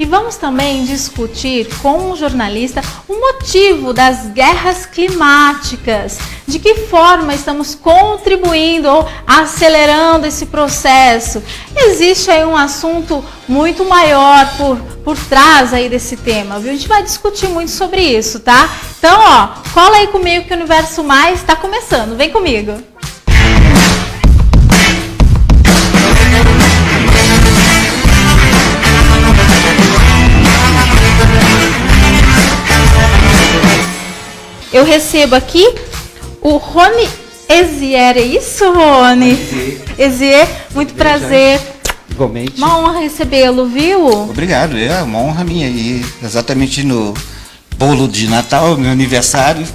E vamos também discutir com o jornalista o motivo das guerras climáticas, de que forma estamos contribuindo ou acelerando esse processo. Existe aí um assunto muito maior por trás aí desse tema, viu? A gente vai discutir muito sobre isso, tá? Então, ó, cola aí comigo que o Universo Mais está começando. Vem comigo! Eu recebo aqui o Rony Ezier, é isso, Rony? Ezier, muito prazer. Igualmente. Uma honra recebê-lo, viu? Obrigado, é uma honra minha. E exatamente no bolo de Natal, meu aniversário.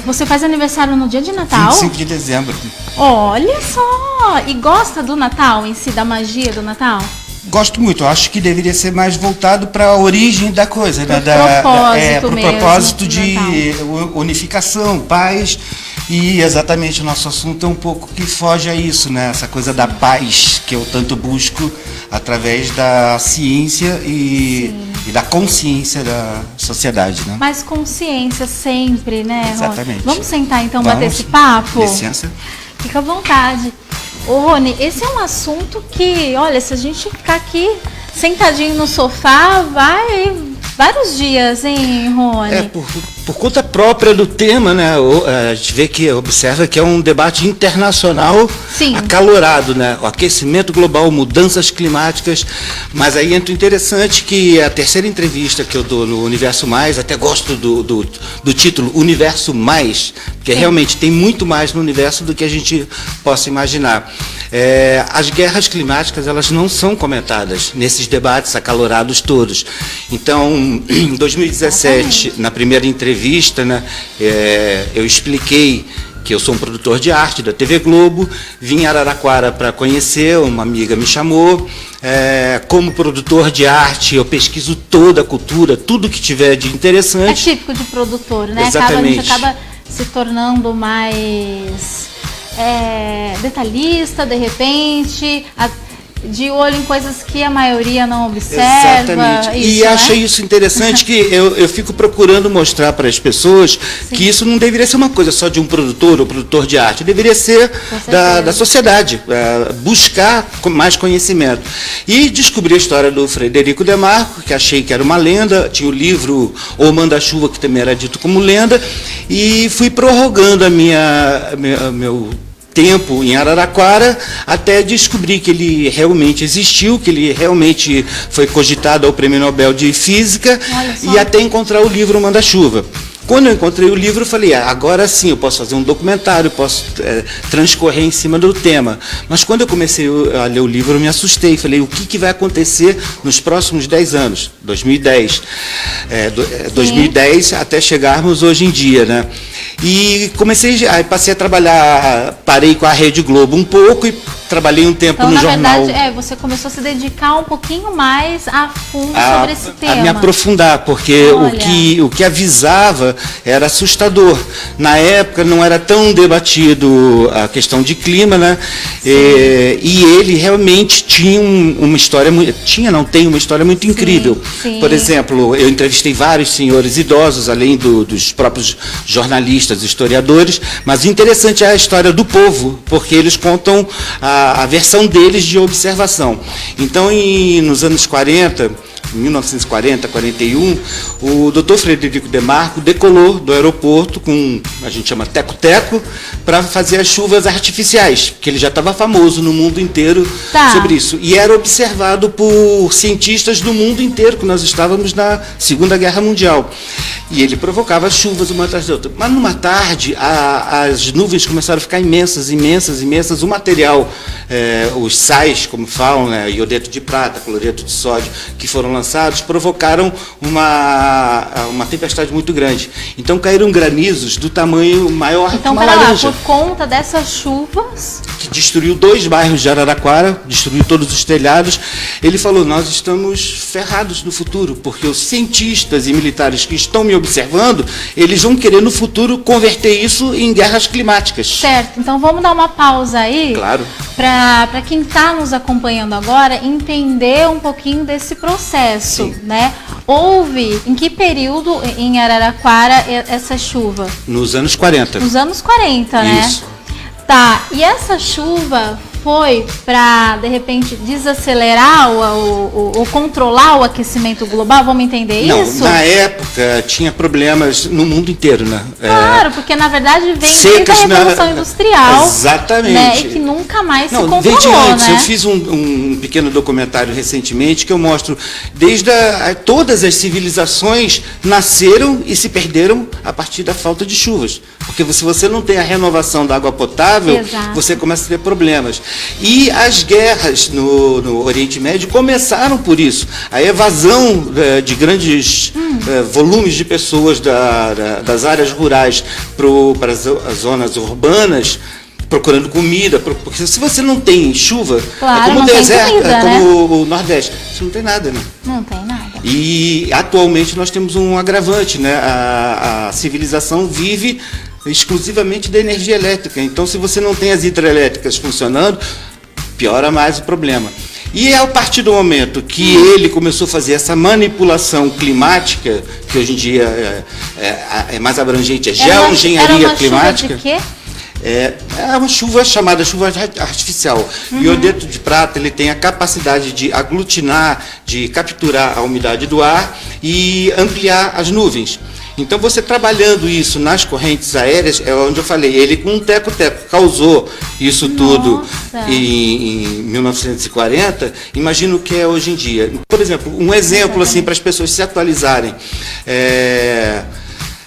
Você faz aniversário no dia de Natal? 25 de dezembro. Olha só! E gosta do Natal em si, da magia do Natal? Gosto muito, acho que deveria ser mais voltado para a origem da coisa, pro propósito de unificação, paz, e exatamente o nosso assunto é um pouco que foge a isso, né? Essa coisa da paz que eu tanto busco através da ciência e da consciência da sociedade, né? Mais consciência sempre, né, Rony? Exatamente. Vamos sentar então, bater esse papo? Licença. Fica à vontade. Ô, Rony, esse é um assunto que, olha, se a gente ficar aqui sentadinho no sofá, vai vários dias, hein, Rony? Por conta própria do tema, né? A gente observa que é um debate internacional. Sim. Acalorado, né? O aquecimento global, mudanças climáticas. Mas aí entra interessante que a terceira entrevista que eu dou no Universo Mais, até gosto do título Universo Mais, porque realmente tem muito mais no universo do que a gente possa imaginar. As guerras climáticas, elas não são comentadas nesses debates acalorados todos. Então, em 2017, na primeira entrevista, né, eu expliquei que eu sou um produtor de arte da TV Globo, vim em Araraquara para conhecer, uma amiga me chamou. Como produtor de arte, eu pesquiso toda a cultura, tudo que tiver de interessante. É típico de produtor, né? Exatamente. A gente acaba se tornando mais detalhista, de repente, de olho em coisas que a maioria não observa. Exatamente. Isso, e achei isso interessante que eu fico procurando mostrar para as pessoas que isso não deveria ser uma coisa só de um produtor ou produtor de arte, deveria ser da sociedade, buscar mais conhecimento. E descobri a história do Frederico Demarco, que achei que era uma lenda, tinha o livro O Manda-Chuva, que também era dito como lenda, e fui prorrogando meu tempo em Araraquara, até descobrir que ele realmente existiu, que ele realmente foi cogitado ao Prêmio Nobel de Física, e até encontrar o livro Manda-Chuva. Quando eu encontrei o livro, eu falei, agora sim, eu posso fazer um documentário, posso transcorrer em cima do tema. Mas quando eu comecei a ler o livro, eu me assustei. Falei, o que vai acontecer nos próximos 10 anos? 2010. 2010 até chegarmos hoje em dia, né? E passei a trabalhar, parei com a Rede Globo um pouco e trabalhei um tempo no jornal. Na verdade, você começou a se dedicar um pouquinho mais a fundo sobre esse tema. A me aprofundar, porque o que avisava era assustador. Na época não era tão debatido a questão de clima, né? E ele realmente tinha uma história, tem uma história muito incrível. Sim. Por exemplo, eu entrevistei vários senhores idosos, além dos próprios jornalistas, historiadores, mas interessante é a história do povo, porque eles contam a versão deles de observação. Então, nos anos 40, 1940, 41, o Dr. Frederico Demarco decolou do aeroporto com, a gente chama teco-teco, para fazer as chuvas artificiais, porque ele já estava famoso no mundo inteiro sobre isso. E era observado por cientistas do mundo inteiro, que nós estávamos na Segunda Guerra Mundial. E ele provocava chuvas uma atrás da outra. Mas numa tarde, as nuvens começaram a ficar imensas, imensas, imensas. O material, os sais, como falam, né, iodeto de prata, cloreto de sódio, que foram lançados, provocaram uma tempestade muito grande. Então caíram granizos do tamanho maior que uma laranja. Por conta dessas chuvas que destruiu 2 bairros de Araraquara, destruiu todos os telhados. Ele falou, nós estamos ferrados no futuro, porque os cientistas e militares que estão me observando, eles vão querer no futuro converter isso em guerras climáticas. Certo, então vamos dar uma pausa aí. Claro. Para quem está nos acompanhando agora entender um pouquinho desse processo, Sim. né? Houve, em que período em Araraquara essa chuva? Nos anos 40. Nos anos 40, né? Isso. Tá, e essa chuva foi para, de repente, desacelerar ou controlar o aquecimento global? Vamos entender Não, isso? na época tinha problemas no mundo inteiro, né? Claro, porque na verdade vem desde secas a Revolução Industrial. Exatamente. Né, e que nunca mais se Não, controlou, vem de antes. né? Eu fiz um pequeno documentário recentemente que eu mostro desde todas as civilizações nasceram e se perderam a partir da falta de chuvas. Porque se você não tem a renovação da água potável, Exato. você começa a ter problemas. E as guerras no Oriente Médio começaram por isso. A evasão de grandes volumes de pessoas das áreas rurais para as zonas urbanas, procurando comida, porque se você não tem chuva, Claro, é como não o tem deserto, comida, é como né? o Nordeste, você não tem nada, né? Não tem nada. E atualmente nós temos um agravante, né? A civilização vive exclusivamente da energia elétrica. Então, se você não tem as hidrelétricas funcionando, piora mais o problema. E a partir do momento que ele começou a fazer essa manipulação climática, que hoje em dia é mais abrangente, é geoengenharia climática. Chuva de quê? É uma chuva chamada chuva artificial. O iodeto de prata ele tem a capacidade de aglutinar, de capturar a umidade do ar e ampliar as nuvens. Então, você trabalhando isso nas correntes aéreas, é onde eu falei, ele com um teco-teco causou isso tudo em 1940, imagina o que é hoje em dia. Por exemplo, um exemplo assim para as pessoas se atualizarem.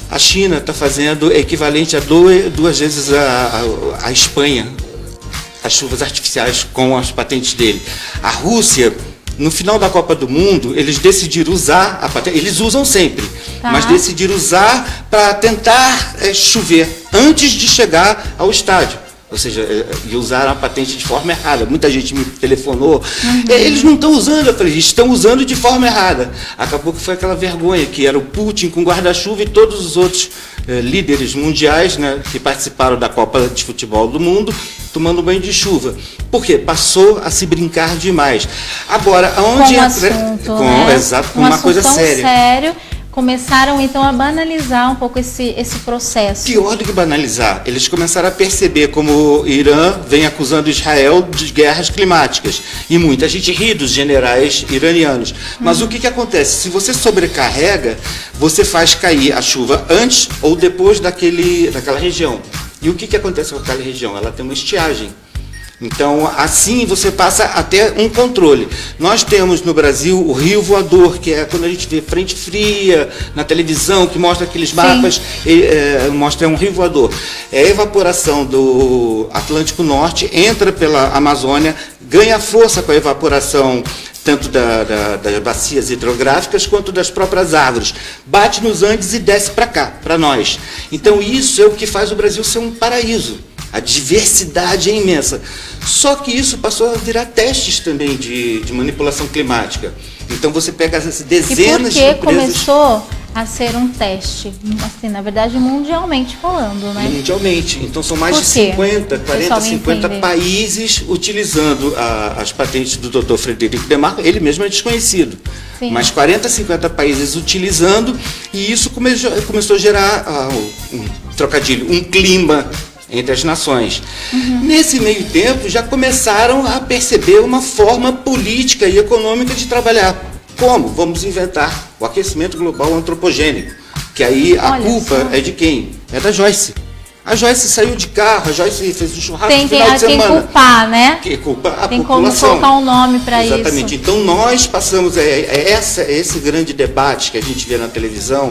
A China está fazendo equivalente a 2 vezes a Espanha, as chuvas artificiais com as patentes dele. A Rússia, no final da Copa do Mundo, eles decidiram usar a patente, eles usam sempre, mas decidiram usar para tentar chover antes de chegar ao estádio. Ou seja, e usaram a patente de forma errada. Muita gente me telefonou. Eles não estão usando. Eu falei, estão usando de forma errada. Acabou que foi aquela vergonha, que era o Putin com guarda-chuva e todos os outros líderes mundiais, né, que participaram da Copa de Futebol do Mundo, tomando banho de chuva. Por quê? Passou a se brincar demais. Agora, aonde entra... Exato, com uma coisa séria. Começaram, então, a banalizar um pouco esse processo. Pior do que banalizar, eles começaram a perceber como o Irã vem acusando Israel de guerras climáticas. E muita gente ri dos generais iranianos. Mas o que acontece? Se você sobrecarrega, você faz cair a chuva antes ou depois daquela região. E o que acontece com aquela região? Ela tem uma estiagem. Então, assim você passa a ter um controle. Nós temos no Brasil o Rio Voador, que é quando a gente vê frente fria na televisão, que mostra aqueles mapas, mostra um Rio Voador. É a evaporação do Atlântico Norte, entra pela Amazônia, ganha força com a evaporação tanto das bacias hidrográficas quanto das próprias árvores. Bate nos Andes e desce para cá, para nós. Então, isso é o que faz o Brasil ser um paraíso. A diversidade é imensa. Só que isso passou a virar testes também de manipulação climática. Então você pega essas dezenas de empresas... E por que começou a ser um teste? Assim, na verdade, mundialmente falando, né? Mundialmente. Então são mais de 50 países utilizando as patentes do Dr. Frederico Demarco. Ele mesmo é desconhecido. Sim. Mas 50 países utilizando, e isso começou a gerar um trocadilho, um clima entre as nações. Nesse meio tempo, já começaram a perceber uma forma política e econômica de trabalhar. Como? Vamos inventar o aquecimento global antropogênico, que aí a culpa é de quem? É da Joyce. A Joyce saiu de carro, a Joyce fez um churrasco no final de semana. Tem que culpar, né? Que culpa a tem população. Como colocar um nome para isso. Exatamente. Então nós passamos esse grande debate que a gente vê na televisão.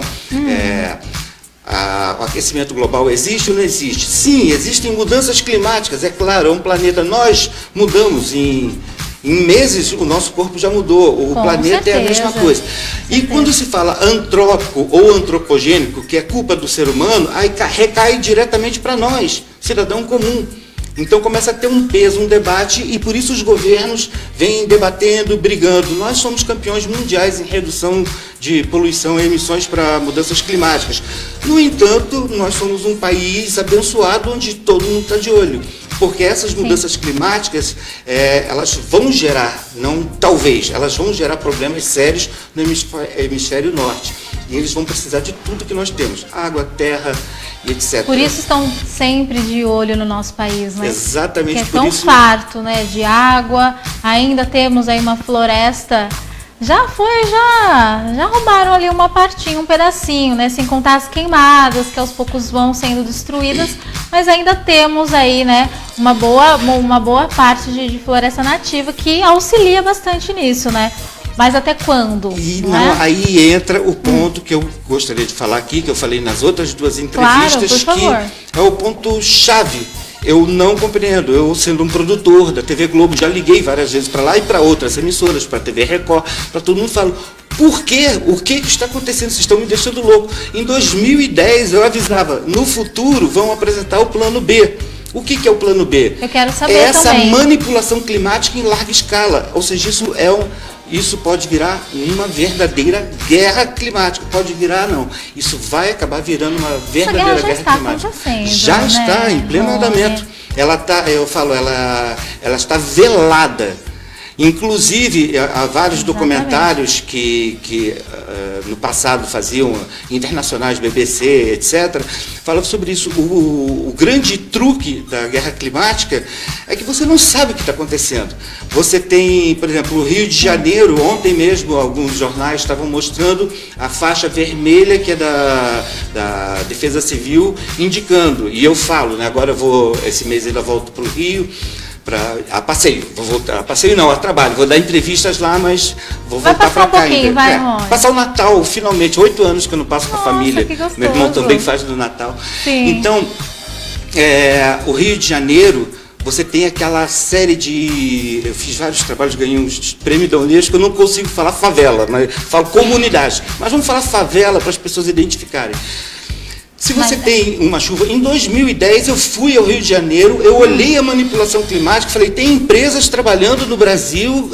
O aquecimento global existe ou não existe? Sim, existem mudanças climáticas, é claro, é um planeta. Nós mudamos em meses, o nosso corpo já mudou, o planeta é a mesma coisa. E quando se fala antrópico ou antropogênico, que é culpa do ser humano, aí recai diretamente para nós, cidadão comum. Então começa a ter um peso, um debate, e por isso os governos vêm debatendo, brigando. Nós somos campeões mundiais em redução de poluição e emissões para mudanças climáticas. No entanto, nós somos um país abençoado onde todo mundo está de olho. Porque essas mudanças climáticas, elas vão gerar, não talvez, elas vão gerar problemas sérios no hemisfério norte. E eles vão precisar de tudo que nós temos, água, terra e etc. Por isso estão sempre de olho no nosso país, né? Exatamente por isso. Que é tão farto, né, de água, ainda temos aí uma floresta, já roubaram ali uma partinha, um pedacinho, né, sem contar as queimadas, que aos poucos vão sendo destruídas, mas ainda temos aí, né, uma boa parte de floresta nativa que auxilia bastante nisso, né? Mas até quando? E aí entra o ponto que eu gostaria de falar aqui, que eu falei nas outras duas entrevistas, claro, que é o ponto-chave. Eu não compreendo, eu sendo um produtor da TV Globo, já liguei várias vezes para lá e para outras emissoras, para a TV Record, para todo mundo falo, por quê? O que está acontecendo? Vocês estão me deixando louco. Em 2010 eu avisava, no futuro vão apresentar o plano B. O que é o plano B? Eu quero saber essa também. Manipulação climática em larga escala, ou seja, isso pode virar uma verdadeira guerra climática. Pode virar, não. Isso vai acabar virando uma verdadeira guerra climática. Já né? está em pleno andamento. Ela está, ela está velada. Inclusive, há vários documentários que no passado faziam, internacionais, BBC, etc., falavam sobre isso. O grande truque da guerra climática é que você não sabe o que está acontecendo. Você tem, por exemplo, o Rio de Janeiro, ontem mesmo, alguns jornais estavam mostrando a faixa vermelha, que é da Defesa Civil, indicando, e eu falo, né, agora esse mês ainda volto para o Rio, a passeio, vou voltar, a passeio não, a trabalho, vou dar entrevistas lá, mas vou voltar para cá ainda. Passar o Natal, finalmente, 8 anos que eu não passo com a família, meu irmão também faz do Natal. Sim. Então, o Rio de Janeiro, você tem aquela série eu fiz vários trabalhos, ganhei um prêmio da Unesco, eu não consigo falar favela, mas falo comunidade, mas vamos falar favela para as pessoas identificarem. Se você tem uma chuva, em 2010 eu fui ao Rio de Janeiro, eu olhei a manipulação climática, falei, tem empresas trabalhando no Brasil,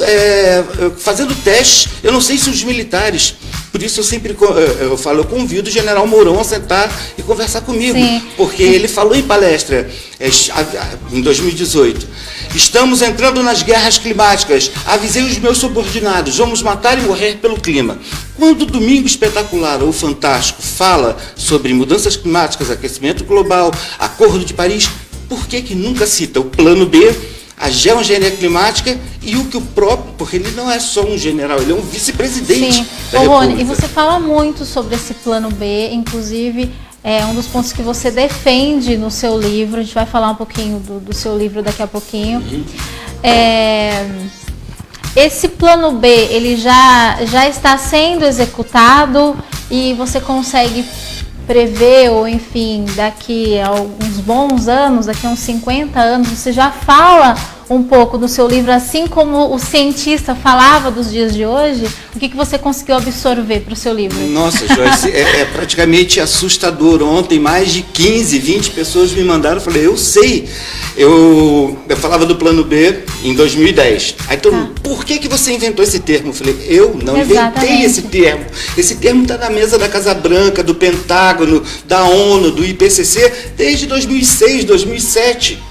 fazendo testes, eu não sei se os militares, por isso eu convido o general Mourão a sentar e conversar comigo, Sim. porque ele falou em palestra, em 2018, estamos entrando nas guerras climáticas, avisei os meus subordinados, vamos matar e morrer pelo clima. Quando o Domingo Espetacular ou Fantástico fala sobre mudanças climáticas, aquecimento global, Acordo de Paris, por que nunca cita o plano B, a geoengenharia climática e o que o próprio, porque ele não é só um general, ele é um vice-presidente da República. Rony, e você fala muito sobre esse plano B, inclusive é um dos pontos que você defende no seu livro, a gente vai falar um pouquinho do seu livro daqui a pouquinho. Uhum. Esse plano B, ele já está sendo executado e você consegue prever, ou enfim, daqui a alguns bons anos, daqui a uns 50 anos, você já fala um pouco do seu livro, assim como o cientista falava dos dias de hoje, o que você conseguiu absorver para o seu livro? Nossa, Joyce, é praticamente assustador. Ontem mais de 15, 20 pessoas me mandaram, eu falei, eu sei. Eu falava do plano B em 2010. Aí todo mundo, por que você inventou esse termo? Eu falei, eu não inventei esse termo. Esse termo está na mesa da Casa Branca, do Pentágono, da ONU, do IPCC, desde 2006, 2007.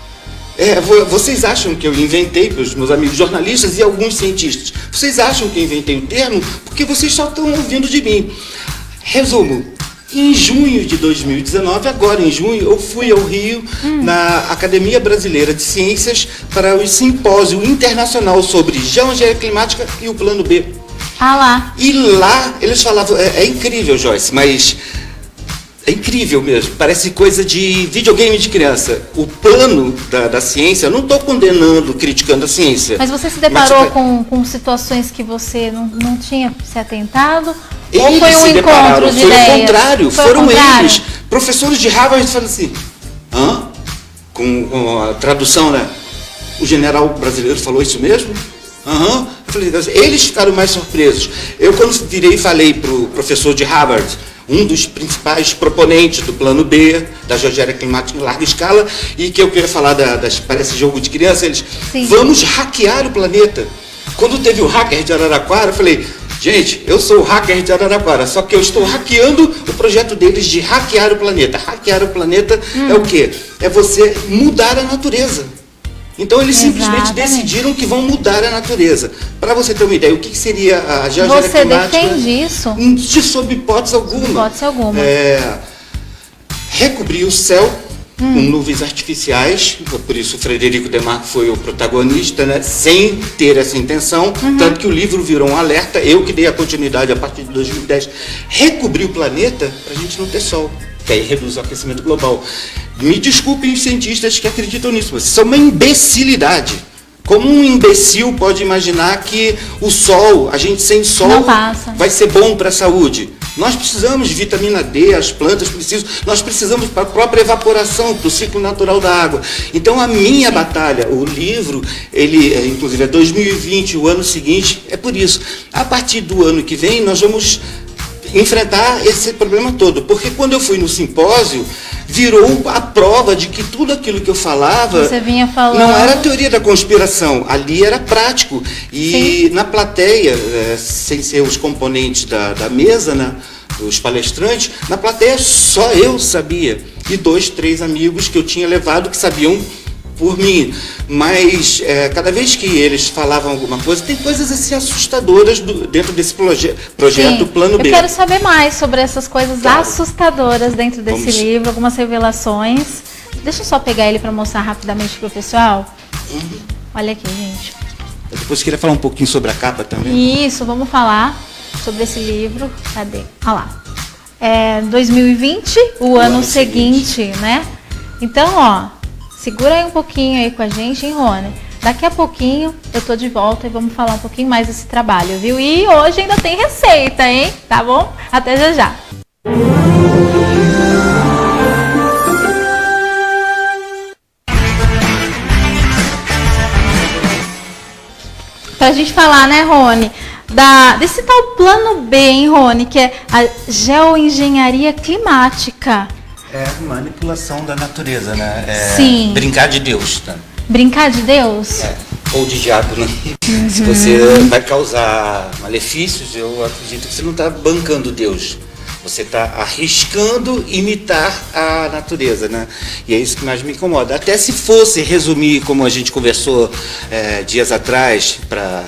Vocês acham que eu inventei, para os meus amigos jornalistas e alguns cientistas, vocês acham que eu inventei o termo porque vocês só estão ouvindo de mim. Resumo, em junho de 2019, agora em junho, eu fui ao Rio, na Academia Brasileira de Ciências, para o simpósio internacional sobre geoengenharia climática e o plano B. Ah lá. E lá eles falavam, é incrível, Joyce, mas... é incrível mesmo, parece coisa de videogame de criança. O plano da ciência, eu não estou condenando, criticando a ciência. Mas você se deparou com situações que você não tinha se atentado? Ou foi um encontro de ideias? Foi o contrário, foram eles. Professores de Harvard falando assim, com a tradução, né? O general brasileiro falou isso mesmo? Eu falei, eles ficaram mais surpresos. Eu, quando virei e falei para o professor de Harvard, um dos principais proponentes do plano B, da geoengenharia climática em larga escala, e que eu queria falar parece jogo de criança, eles, Sim. Vamos hackear o planeta. Quando teve o hacker de Araraquara, eu falei, gente, eu sou o hacker de Araraquara, só que eu estou hackeando o projeto deles de hackear o planeta. Hackear o planeta é o quê? É você mudar a natureza. Então eles simplesmente decidiram que vão mudar a natureza. Para você ter uma ideia, o que seria a geoengenharia climática? Você defende isso? Sob hipótese alguma. Hipótese alguma. Recobrir o céu com nuvens artificiais, por isso o Frederico Demarco foi o protagonista, né, sem ter essa intenção, tanto que o livro virou um alerta, eu que dei a continuidade a partir de 2010, recobrir o planeta para a gente não ter sol, que aí reduz o aquecimento global. Me desculpem os cientistas que acreditam nisso, mas isso é uma imbecilidade. Como um imbecil pode imaginar que o sol, a gente sem sol, vai ser bom para a saúde? Nós precisamos de vitamina D, as plantas precisam, nós precisamos para a própria evaporação, para o ciclo natural da água. Então a minha batalha, o livro, ele inclusive é 2020, o ano seguinte, é por isso. A partir do ano que vem nós vamos enfrentar esse problema todo, porque quando eu fui no simpósio, virou a prova de que tudo aquilo que eu falava não era teoria da conspiração, ali era prático. E na plateia, sem ser os componentes da mesa, né, os palestrantes, na plateia só eu sabia, e 2, 3 amigos que eu tinha levado que sabiam por mim, mas cada vez que eles falavam alguma coisa, tem coisas assim assustadoras dentro desse projeto Plano B. Eu quero saber mais sobre essas coisas assustadoras dentro desse livro, algumas revelações. Deixa eu só pegar ele para mostrar rapidamente para o pessoal. Olha aqui, gente. Eu depois queria falar um pouquinho sobre a capa também. Isso, vamos falar sobre esse livro. Cadê? Olha lá. 2020, o ano seguinte, né? Então, ó, segura aí um pouquinho aí com a gente, hein, Rony? Daqui a pouquinho eu tô de volta e vamos falar um pouquinho mais desse trabalho, viu? E hoje ainda tem receita, hein? Tá bom? Até já já. Pra gente falar, né, Rony? Desse tal plano B, hein, Rony? Que é a geoengenharia climática. É manipulação da natureza, né? Sim. Brincar de Deus, tá? Brincar de Deus? Ou de diabo, né? Se você vai causar malefícios, eu acredito que você não está bancando Deus. Você está arriscando imitar a natureza, né? E é isso que mais me incomoda. Até se fosse resumir, como a gente conversou dias atrás, para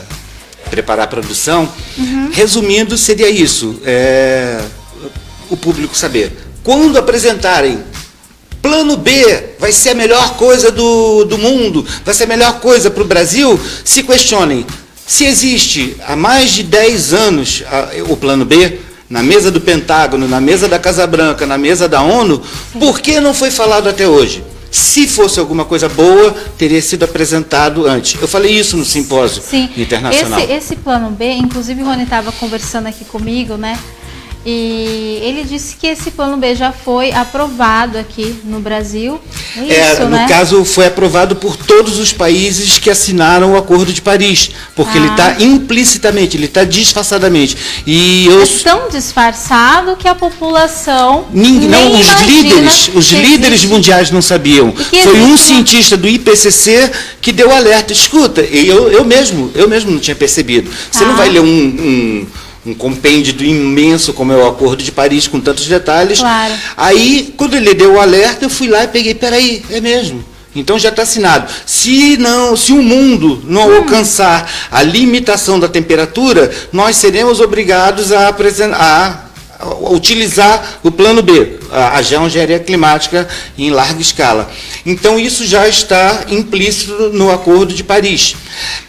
preparar a produção, resumindo, seria isso. O público saber. Quando apresentarem Plano B, vai ser a melhor coisa do mundo, vai ser a melhor coisa para o Brasil, se questionem. Se existe há mais de 10 anos o Plano B, na mesa do Pentágono, na mesa da Casa Branca, na mesa da ONU, por que não foi falado até hoje? Se fosse alguma coisa boa, teria sido apresentado antes. Eu falei isso no simpósio internacional. Esse Plano B, inclusive o Rony estava conversando aqui comigo, né? E ele disse que esse Plano B já foi aprovado aqui no Brasil. No caso, foi aprovado por todos os países que assinaram o Acordo de Paris, porque ele está implicitamente, ele está disfarçadamente. É tão disfarçado que a população os líderes mundiais não sabiam. Foi um cientista do IPCC que deu alerta. Escuta, eu mesmo não tinha percebido. Você não vai ler um compêndio imenso como é o Acordo de Paris, com tantos detalhes. Claro. Aí, quando ele deu o alerta, eu fui lá e peguei, peraí, é mesmo. Então já está assinado. Se o mundo não alcançar a limitação da temperatura, nós seremos obrigados a utilizar o Plano B, a geoengenharia climática em larga escala. Então isso já está implícito no Acordo de Paris.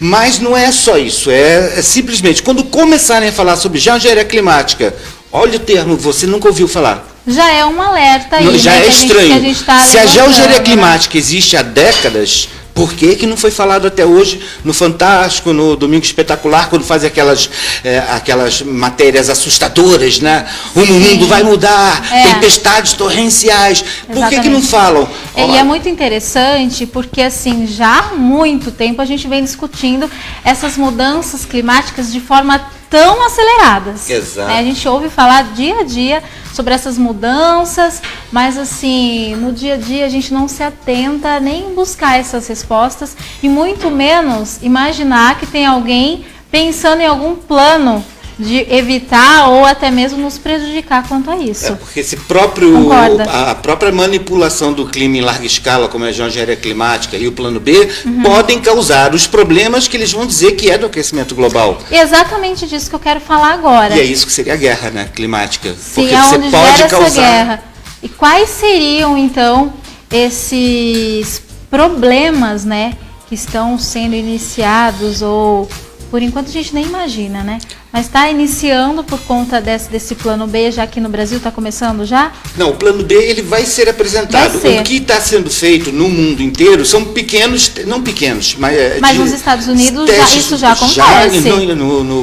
Mas não é só isso, é simplesmente, quando começarem a falar sobre geoengenharia climática, olha o termo, você nunca ouviu falar. Já é um alerta aí, já é estranho. Se a geoengenharia climática existe há décadas, por que não foi falado até hoje no Fantástico, no Domingo Espetacular, quando fazem aquelas matérias assustadoras, né? O mundo vai mudar, tempestades torrenciais. Por que não falam? E é muito interessante porque, assim, já há muito tempo a gente vem discutindo essas mudanças climáticas de forma tão aceleradas. Exato. A gente ouve falar dia a dia sobre essas mudanças, mas assim, no dia a dia a gente não se atenta nem em buscar essas respostas e muito menos imaginar que tem alguém pensando em algum plano de evitar ou até mesmo nos prejudicar quanto a isso. Porque Concorda? a própria manipulação do clima em larga escala, como a geoengenharia climática e o plano B, podem causar os problemas que eles vão dizer que é do aquecimento global. Exatamente disso que eu quero falar agora. E é isso que seria a guerra, né, climática. Sim, porque é você onde pode gera causar... essa guerra. E quais seriam, então, esses problemas, né, que estão sendo iniciados ou... Por enquanto a gente nem imagina, né? Mas está iniciando por conta desse plano B, já aqui no Brasil está começando já? Não, o plano B ele vai ser apresentado. Vai ser. O que está sendo feito no mundo inteiro são pequenos, não pequenos, mas nos Estados Unidos isso já acontece.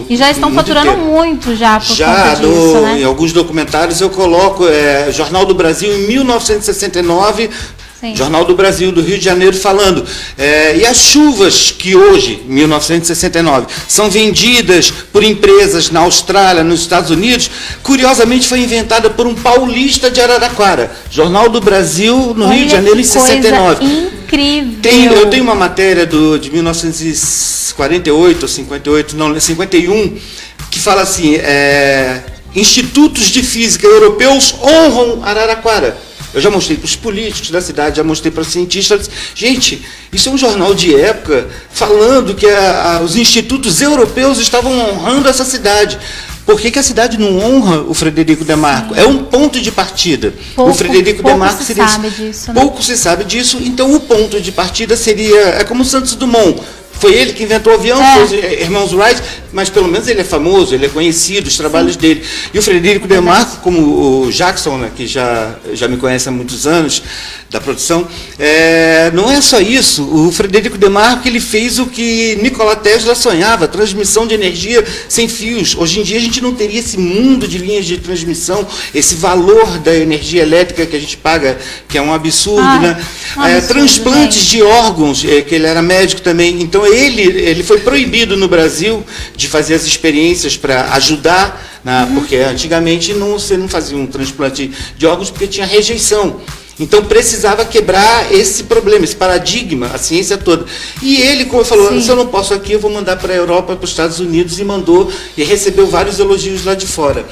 E já estão faturando muito já por conta disso, né? Em alguns documentários eu coloco Jornal do Brasil em 1969... Sim. Jornal do Brasil, do Rio de Janeiro, falando. E as chuvas que hoje, 1969, são vendidas por empresas na Austrália, nos Estados Unidos, curiosamente foi inventada por um paulista de Araraquara. Jornal do Brasil, no Rio de Janeiro, em 69. Incrível! Eu tenho uma matéria de 1948 ou 58, não, 51, que fala assim, institutos de física europeus honram Araraquara. Eu já mostrei para os políticos da cidade, já mostrei para os cientistas. Gente, isso é um jornal de época falando que os institutos europeus estavam honrando essa cidade. Por que a cidade não honra o Frederico Demarco? É um ponto de partida. O Frederico Demarco seria... Pouco se sabe disso, então o ponto de partida seria... É como Santos Dumont. Foi ele que inventou o avião, foi os irmãos Wright, mas pelo menos ele é famoso, ele é conhecido, os trabalhos dele. E o Frederico Demarco, como o Jackson, né, que já me conhece há muitos anos, da produção, não é só isso. O Frederico Demarco ele fez o que Nikola Tesla sonhava, transmissão de energia sem fios. Hoje em dia a gente não teria esse mundo de linhas de transmissão, esse valor da energia elétrica que a gente paga, que é um absurdo, né? Transplantes de órgãos, que ele era médico também, então ele foi proibido no Brasil de fazer as experiências para ajudar, porque antigamente você não fazia um transplante de órgãos porque tinha rejeição. Então precisava quebrar esse problema, esse paradigma, a ciência toda. E ele, como falou, se eu não posso aqui, eu vou mandar para a Europa, para os Estados Unidos, e mandou, e recebeu vários elogios lá de fora.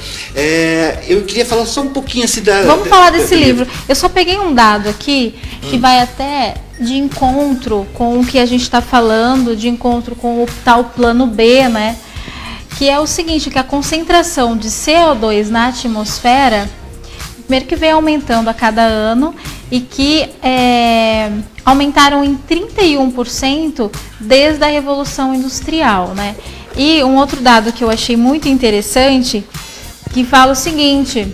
Eu queria falar só um pouquinho assim Vamos falar desse livro. Eu só peguei um dado aqui, que vai até de encontro com o que a gente está falando, de encontro com o tal plano B, né? Que é o seguinte, que a concentração de CO2 na atmosfera, primeiro que vem aumentando a cada ano e que aumentaram em 31% desde a Revolução Industrial, né? E um outro dado que eu achei muito interessante, que fala o seguinte,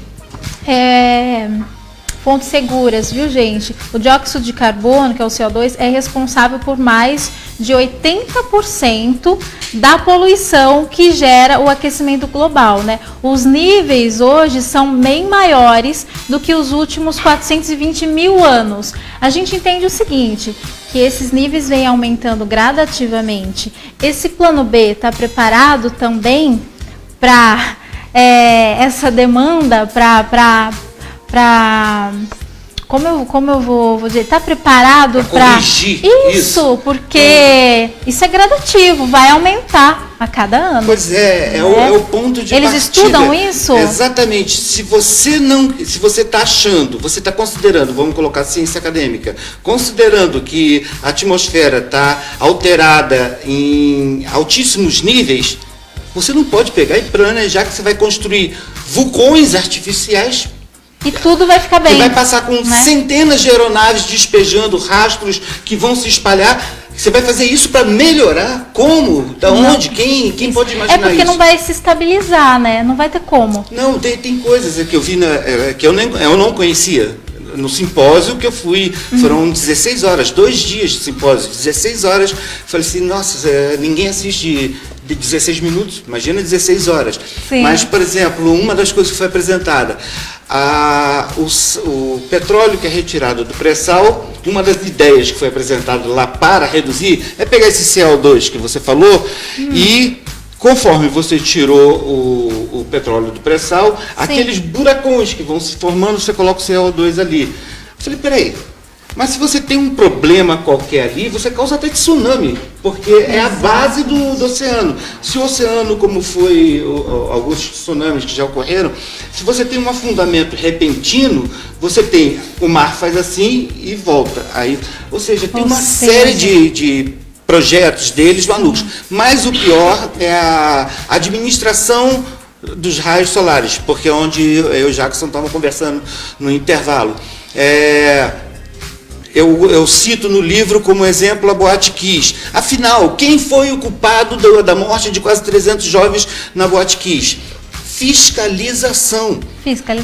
fontes seguras, viu, gente? O dióxido de carbono, que é o CO2, é responsável por mais de 80% da poluição que gera o aquecimento global, né? Os níveis hoje são bem maiores do que os últimos 420 mil anos. A gente entende o seguinte, que esses níveis vêm aumentando gradativamente. Esse plano B está preparado também para essa demanda, para como eu vou dizer, está preparado para isso, porque isso é gradativo, vai aumentar a cada ano. Pois é o ponto de Eles partida. estudam isso? Exatamente. Se você está achando, você está considerando, vamos colocar ciência acadêmica, considerando que a atmosfera está alterada em altíssimos níveis, você não pode pegar e planejar que você vai construir vulcões artificiais. E tudo vai ficar bem. E vai passar com centenas de aeronaves despejando rastros que vão se espalhar. Você vai fazer isso para melhorar? Como? Da onde? Quem pode imaginar isso? É porque não vai se estabilizar, né? Não vai ter como. Não, tem coisas que eu vi que eu não conhecia. No simpósio que eu fui, foram 16 horas, 2 dias de simpósio, 16 horas. Falei assim, nossa, ninguém assiste de 16 minutos, imagina 16 horas. Sim. Mas, por exemplo, uma das coisas que foi apresentada, o petróleo que é retirado do pré-sal, uma das ideias que foi apresentada lá para reduzir é pegar esse CO2 que você falou e, conforme você tirou o petróleo do pré-sal, aqueles buracões que vão se formando, você coloca o CO2 ali. Eu falei, peraí, mas se você tem um problema qualquer ali, você causa até tsunami, porque é a base do oceano. Se o oceano, como foi alguns tsunamis que já ocorreram, se você tem um afundamento repentino, você tem, o mar faz assim e volta. Aí, ou seja, tem uma série de projetos deles malucos. Mas o pior é a administração dos raios solares, porque onde eu e o Jackson estávamos conversando no intervalo. Eu cito no livro como exemplo a Boate Kiss. Afinal, quem foi o culpado da morte de quase 300 jovens na Boate Kiss? Fiscalização.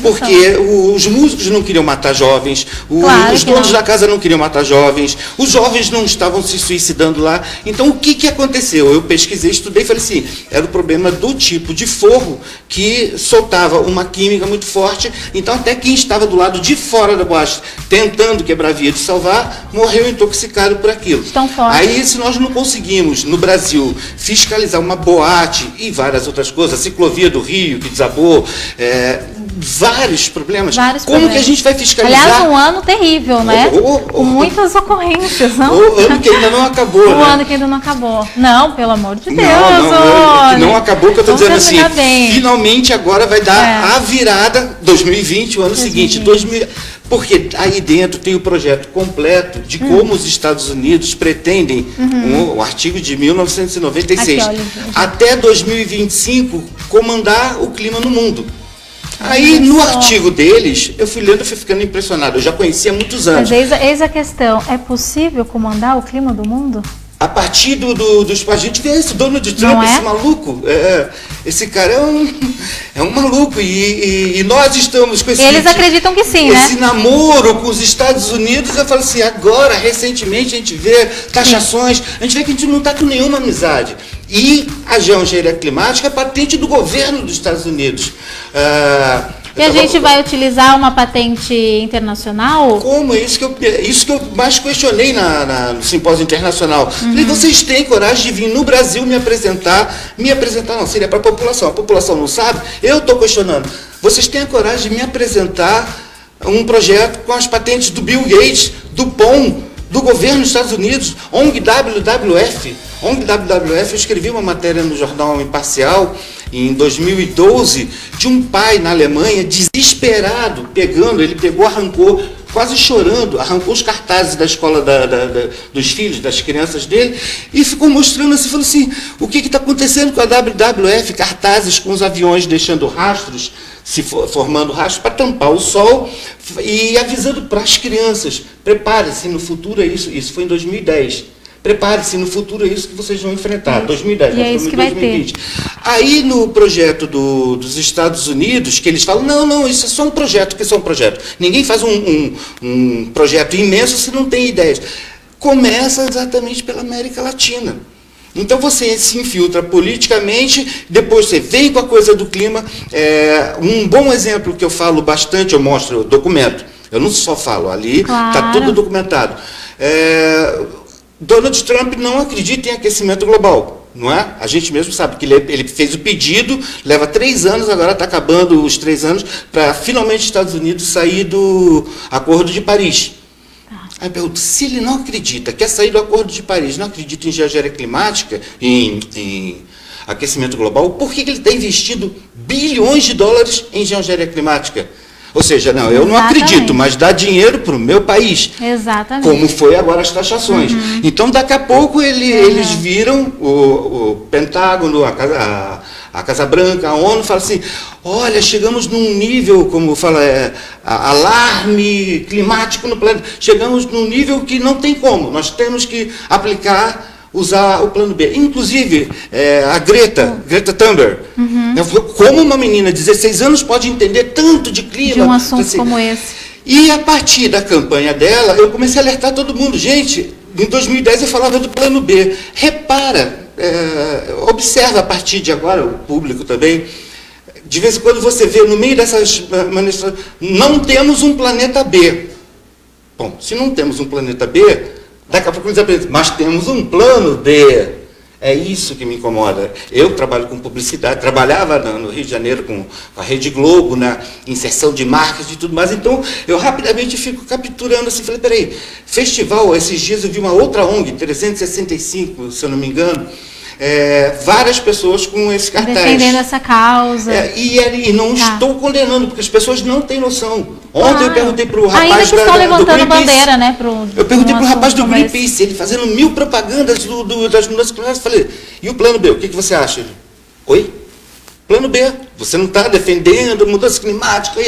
Porque os músicos não queriam matar jovens, os donos da casa não queriam matar jovens, os jovens não estavam se suicidando lá. Então, o que aconteceu? Eu pesquisei, estudei e falei assim, era o problema do tipo de forro que soltava uma química muito forte, então até quem estava do lado de fora da boate, tentando quebrar a via de salvar, morreu intoxicado por aquilo. Aí, se nós não conseguimos, no Brasil, fiscalizar uma boate e várias outras coisas, a ciclovia do Rio, que desabou, vários problemas. Como que a gente vai fiscalizar? Aliás, um ano terrível, né? Com muitas ocorrências, não? O ano que ainda não acabou, né? O ano que ainda não acabou. Não, pelo amor de Deus. Não, que não acabou, que eu estou dizendo assim, finalmente agora vai dar a virada, 2020, o ano seguinte, 2000... Porque aí dentro tem o projeto completo de como os Estados Unidos pretendem, o artigo de 1996, aqui, até 2025, comandar o clima no mundo. Aí, no artigo deles, eu fui lendo e fui ficando impressionado. Eu já conhecia há muitos anos. Mas eis a questão, é possível comandar o clima do mundo? A partir dos... A gente vê esse Donald Trump, esse maluco. Esse cara é um maluco. E nós estamos com esse... Eles acreditam que sim, né? Esse namoro com os Estados Unidos. Eu falo assim, agora, recentemente, a gente vê taxações. A gente vê que a gente não está com nenhuma amizade. E a geoengenharia climática é patente do governo dos Estados Unidos. E a gente vai utilizar uma patente internacional? Como? Isso que eu mais questionei no simpósio internacional. Falei, vocês têm coragem de vir no Brasil me apresentar não, seria para a população não sabe? Eu estou questionando. Vocês têm a coragem de me apresentar um projeto com as patentes do Bill Gates, do POM, do governo dos Estados Unidos, ONG WWF. ONG WWF, eu escrevi uma matéria no jornal Imparcial, em 2012, de um pai na Alemanha, desesperado, ele pegou, arrancou, quase chorando, arrancou os cartazes da escola dos filhos, das crianças dele, e ficou mostrando assim, falou assim, o que está acontecendo com a WWF, cartazes com os aviões deixando rastros, formando rastros para tampar o sol, e avisando para as crianças, prepare-se, no futuro é isso foi em 2010. Prepare-se, no futuro é isso que vocês vão enfrentar. 2010, nós estamos em 2020. Aí no projeto dos Estados Unidos, que eles falam, não, isso é só um projeto, que é só um projeto. Ninguém faz um projeto imenso se não tem ideias. Começa exatamente pela América Latina. Então você se infiltra politicamente, depois você vem com a coisa do clima. Um bom exemplo que eu falo bastante, eu mostro o documento. Eu não só falo, ali está tudo documentado. Donald Trump não acredita em aquecimento global, não é? A gente mesmo sabe que ele fez o pedido, leva 3 anos, agora está acabando os 3 anos, para finalmente os Estados Unidos sair do Acordo de Paris. Aí eu pergunto, se ele não acredita, quer sair do Acordo de Paris, não acredita em geoengenharia climática, em aquecimento global, por que ele está investindo bilhões de dólares em geoengenharia climática? Ou seja, não, eu não acredito, mas dá dinheiro para o meu país. Exatamente. Como foi agora as taxações. Então, daqui a pouco, eles viram o Pentágono, a Casa Branca, a ONU, fala assim, olha, chegamos num nível, como fala, alarme climático no planeta, chegamos num nível que não tem como, nós temos que usar o plano B. Inclusive, a Greta Thunberg, como uma menina de 16 anos pode entender tanto de clima. De um assunto como esse. E a partir da campanha dela, eu comecei a alertar todo mundo. Gente, em 2010 eu falava do plano B. Repara, observa a partir de agora, o público também, de vez em quando você vê no meio dessas manifestações, não temos um planeta B. Bom, se não temos um planeta B, daqui a pouco eles aprendem, mas temos um plano B. É isso que me incomoda. Eu trabalho com publicidade, trabalhava no Rio de Janeiro com a Rede Globo, na inserção de marcas e tudo mais, então eu rapidamente fico capturando assim, falei, peraí, festival, esses dias eu vi uma outra ONG, 365, se eu não me engano, várias pessoas com esse cartaz. Defendendo essa causa. E não estou condenando, porque as pessoas não têm noção. Ontem eu perguntei para o rapaz ainda que estão levantando bandeira, né? Eu perguntei para o rapaz do Greenpeace, ele fazendo 1000 propagandas das mudanças climáticas. Falei, e o plano B, o que você acha? Ele, oi? Plano B, você não está defendendo mudança climática?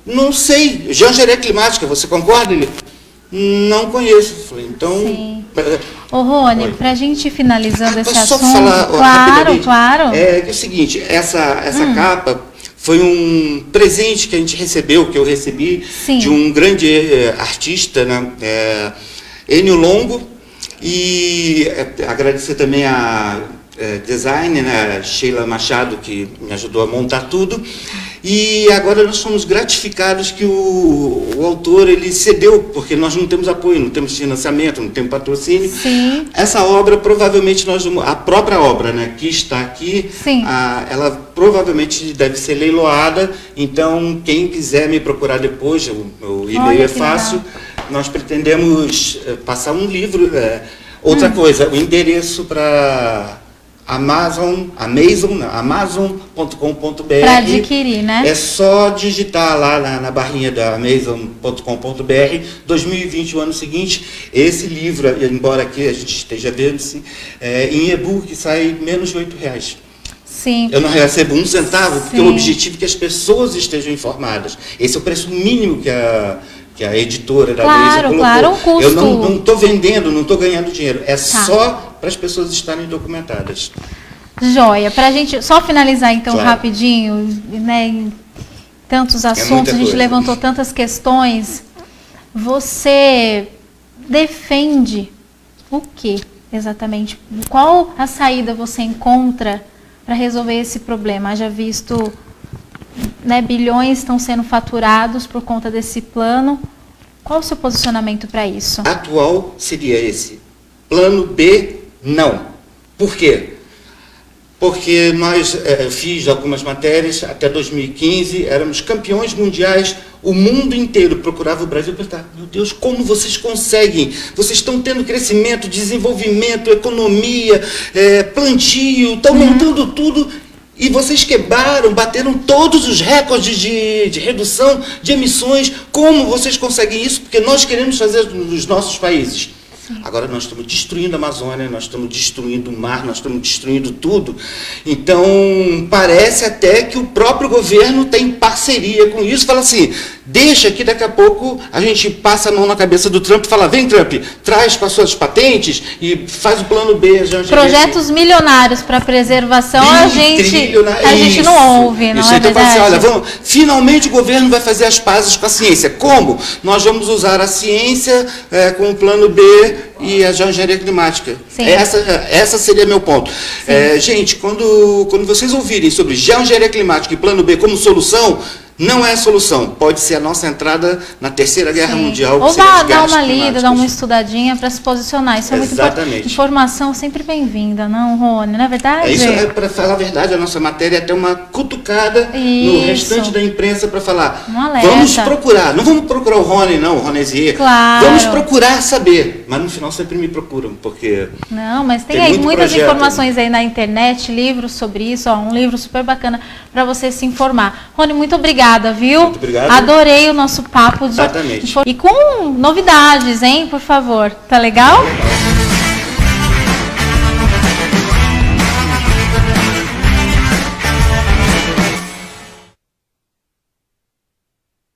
Não sei, geoengenharia climática, você concorda? Ele, não conheço. Falei, então... Sim. Ô, Rony, para a gente ir finalizando esse assunto... Só falar claro, claro. É o seguinte, essa capa foi um presente que a gente recebeu, que eu recebi, Sim. de um grande artista, né, Enio Longo, e agradecer também a designer, né, Sheila Machado, que me ajudou a montar tudo. E agora nós somos gratificados que o autor ele cedeu, porque nós não temos apoio, não temos financiamento, não temos patrocínio. Sim. Essa obra, provavelmente, a própria obra, né, que está aqui, ela provavelmente deve ser leiloada, então quem quiser me procurar depois, o e-mail é fácil. Legal. Nós pretendemos passar um livro. Outra coisa, o endereço para... Amazon.com.br. Para adquirir, né? É só digitar lá na barrinha da Amazon.com.br, 2020, o ano seguinte, esse livro, embora aqui a gente esteja vendo-se, em e-book sai menos de R$8. Sim. Eu não recebo um centavo, porque o objetivo é que as pessoas estejam informadas. Esse é o preço mínimo que a editora da Leisa colocou. Claro, um custo. Eu não estou vendendo, não estou ganhando dinheiro. É só para as pessoas estarem documentadas. Joia. Para a gente só finalizar, então, rapidinho, né, em tantos assuntos, a gente levantou tantas questões. Você defende o que exatamente? Qual a saída você encontra para resolver esse problema? Haja visto, né, bilhões estão sendo faturados por conta desse plano. Qual o seu posicionamento para isso? Atual seria esse. Plano B, não. Por quê? Porque nós fiz algumas matérias, até 2015, éramos campeões mundiais, o mundo inteiro procurava o Brasil e perguntava, meu Deus, como vocês conseguem? Vocês estão tendo crescimento, desenvolvimento, economia, plantio, estão montando tudo, e vocês quebraram, bateram todos os recordes de redução de emissões. Como vocês conseguem isso? Porque nós queremos fazer nos nossos países. Agora nós estamos destruindo a Amazônia, nós estamos destruindo o mar, nós estamos destruindo tudo. Então, parece até que o próprio governo tem parceria com isso. Fala assim, deixa que daqui a pouco a gente passa a mão na cabeça do Trump e fala, vem Trump, traz com as suas patentes e faz o plano B. Projetos milionários para preservação, a gente não ouve, não é verdade? Então, olha, finalmente o governo vai fazer as pazes com a ciência. Como? Nós vamos usar a ciência com o plano B e a geoengenharia climática. Essa seria meu ponto. Gente, quando vocês ouvirem sobre geoengenharia climática e plano B como solução, não é solução. Pode ser a nossa entrada na Terceira Guerra Mundial. Ou dar uma lida, dar uma estudadinha para se posicionar. Isso é muito importante. Informação sempre bem-vinda, não, Rony? Não é verdade? Isso para falar a verdade, a nossa matéria é até uma cutucada no restante da imprensa para falar. Vamos procurar. Não vamos procurar o Rony, não, o Ronézier. Claro. Vamos procurar saber. Mas no final sempre me procuram, porque... Não, mas tem aí muitas informações aí na internet, livros sobre isso, um livro super bacana para você se informar. Rony, muito obrigada, viu? Muito obrigado. Adorei o nosso papo. Exatamente. E com novidades, hein, por favor. Tá legal?